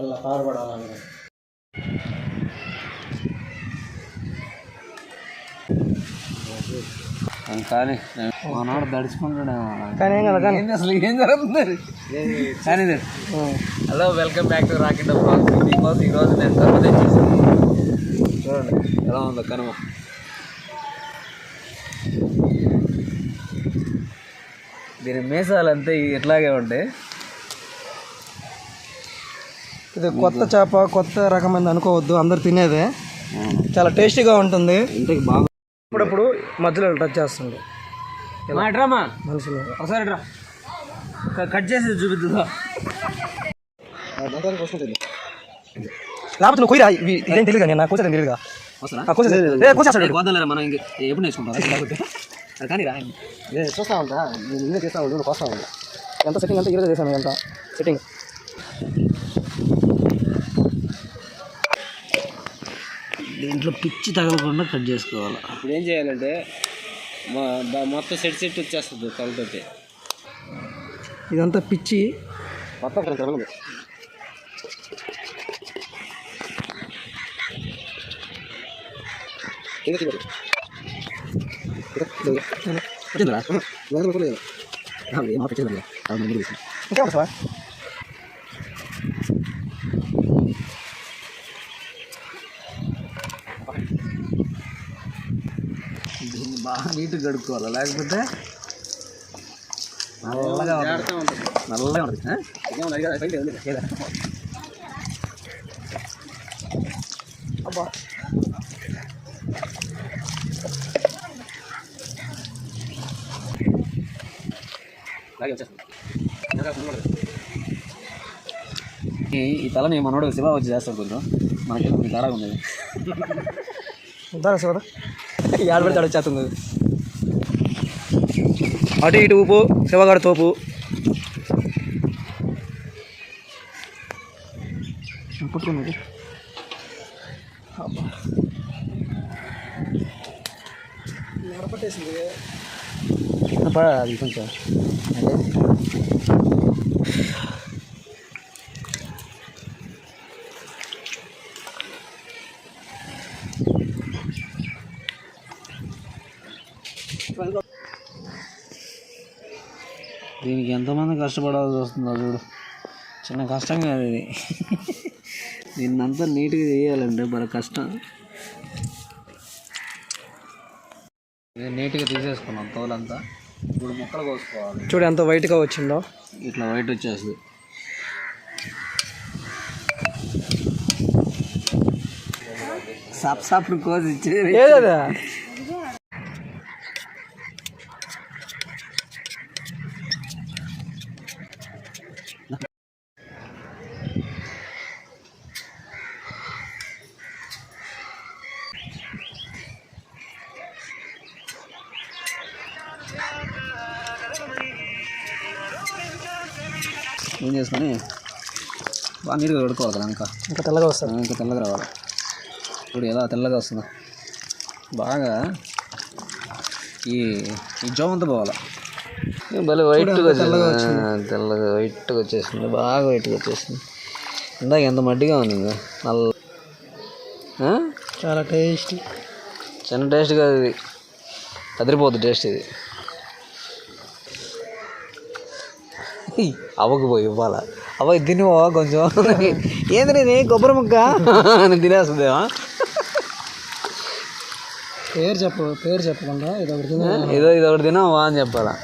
అలా పారపడాలని కానీ మనోడు దడుచుకుంటాడేమో కానీ ఏం కదా కానీ అసలు ఏం జరుగుతుంది కానీ hello welcome back to Rocket Blogs. మీకోసం ఈరోజు నేను కనుమ తెచ్చేసాను. చూడండి ఎలా ఉందో కనుమ. దీని మీసాలు అంతే ఇట్లాగే ఉంటాయి. ఇది కొత్త చేప, కొత్త రకమైనది అనుకోవద్దు, అందరు తినేదే. చాలా టేస్టీగా ఉంటుంది. ఇంతకి బాగా అప్పుడప్పుడు మధ్యలో టచ్ చేస్తుంది డ్రామా మనుషులు. ఒకసారి డ్రా కట్ చేసి చూపిద్దా. లేకపోతే నువ్వు కుయ్యరా, ఇదేం తెలియదు కానీ నాకు కూర్చోలేదు తెలియదుగా. మనం ఎప్పుడు నేర్చుకుంటాం కానీ రా చూస్తా ఉంటా, నేను ఇదే చేస్తా ఉంటాను, కోస్తా ఉంటా. ఎంత సెట్టింగ్ అంటే ఈరోజు చేశాను, ఎంత సెట్టింగ్. దీంట్లో పిచ్చి తగలకుండా కట్ చేసుకోవాలి. ఇప్పుడు ఏం చేయాలంటే మొత్తం సెట్ వచ్చేస్తుంది కళ్ళతోటి. ఇదంతా పిచ్చి మొత్తం దీన్ని బాగా నీట్గా కడుక్కోవాలి, లేకపోతే నల్లగా ఉంటుంది. అబ్బా ఈ తలని మనోడు శివ వచ్చి చేస్తాడు. కొంచెం మనకి తేడా ఉంది. ఉద్దారా శివ యాడ పెడితే వచ్చేస్తుంది. అటు ఇటు ఊపు, శివగాడు తోపు. పుట్టుకున్నది పట్టేసింది అది కొంచెం దీనికి ఎంతమంది కష్టపడాల్సి వస్తుందో చూడు. చిన్న కష్టం కాదు ఇది. దీన్నంతా నీట్గా చేయాలంటే బాగా కష్టం. ఇది నీట్గా తీసేసుకున్నాం తోలంతా. ఇప్పుడు ముక్కలు కోసుకోవాలి. చూడు ఎంత వైట్గా వచ్చిందో. ఇట్లా వైట్ వచ్చేస్తుంది. సాప్సాప్ కోసి ఇచ్చేది ఏదా ఏం చేసుకొని బాగా నీట్గా కడుక్కోవాలి కదా. ఇంకా తెల్లగా వస్తుంది. ఇంకా తెల్లగా రావాలి. ఇప్పుడు ఎలా తెల్లగా వస్తుందో బాగా ఈ జోమ్ అంతా పోవాలి. భలే వైట్గా తెల్లగా వైట్గా వచ్చేసింది. బాగా వైట్గా వచ్చేసింది. ఇందాక ఎంత మడ్డిగా ఉంది. ఇంకా నల్ల చాలా టేస్టీ. చిన్న టేస్ట్ కాదు ఇది, అదిరిపోద్ది టేస్ట్ ఇది. అవ్వకు పోయి ఇవ్వాలా, అవ్వ తినివా కొంచెం. ఏంది నేను కొబ్బరి ముక్క అని తినేస్తుందేమా. పేరు చెప్పకుండా ఇదొకటి తినవా అని చెప్పాలా.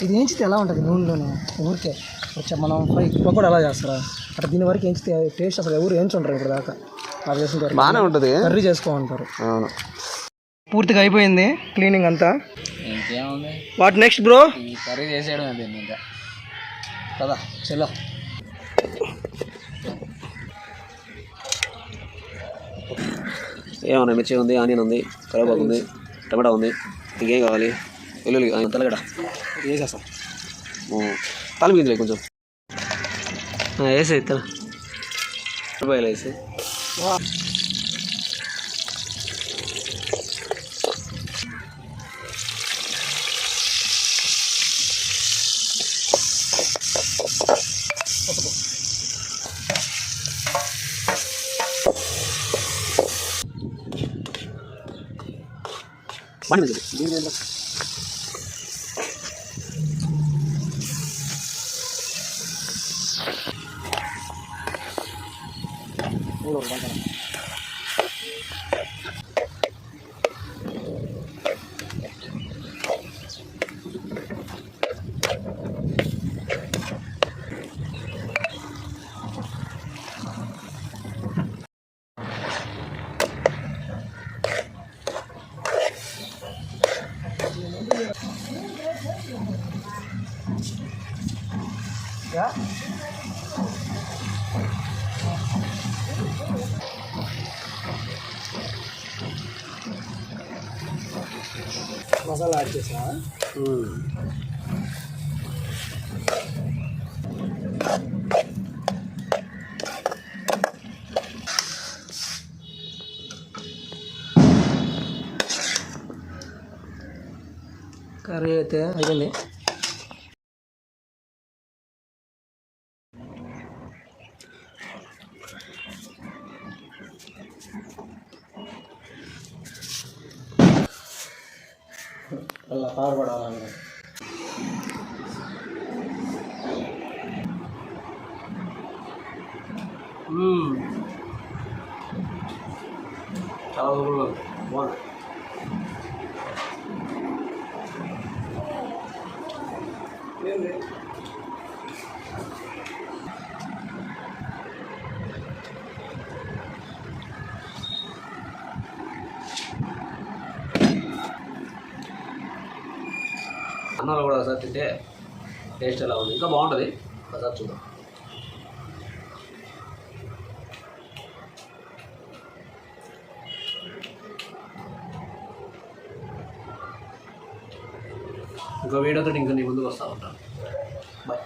ఇది ఏంచితే ఎలా ఉంటుంది నూనెలోనే ఊరికే వచ్చా. మనం ఫ్రై పకోడా ఎలా చేస్తారా అట్లా దీని వరకు ఏంచితే టేస్ట్ అసలు ఎవరు ఏంచుంటారు ఇప్పుడు దాకా. అది చేసిన బాగానే ఉంటుంది, కర్రీ చేసుకోమంటారు. అవును. పూర్తిగా అయిపోయింది క్లీనింగ్ అంతా. ఇంకేముంది, వాట్ నెక్స్ట్ బ్రో? కర్రీ చేసేయడం అంతే ఇంకా కదా. చలో ఏమన్నా మిర్చి ఉంది, ఆనియన్ ఉంది, కరివేపాకు ఉంది, టమాటా ఉంది. ఇంకేం కావాలి? వెల్లుల్లి, తెల్లగడ్డ వేసేస్తాం. తాలింపు గింజలు కొంచెం వేసే రూపాయలు వేసి. మసాలా యాడ్ చేసా. కర్రీ అయితే అయిపోయింది. అలా పారపడాలి. చాలా బాగుంది. అన్నంలో కూడా ఒకసారి తింటే టేస్ట్ ఎలా ఉంది, ఇంకా బాగుంటుంది. ఒకసారి చూద్దాం. ఇంకో వీడియోతో ఇంకా నీ ముందుకు వస్తూ ఉంటాను. బాయ్.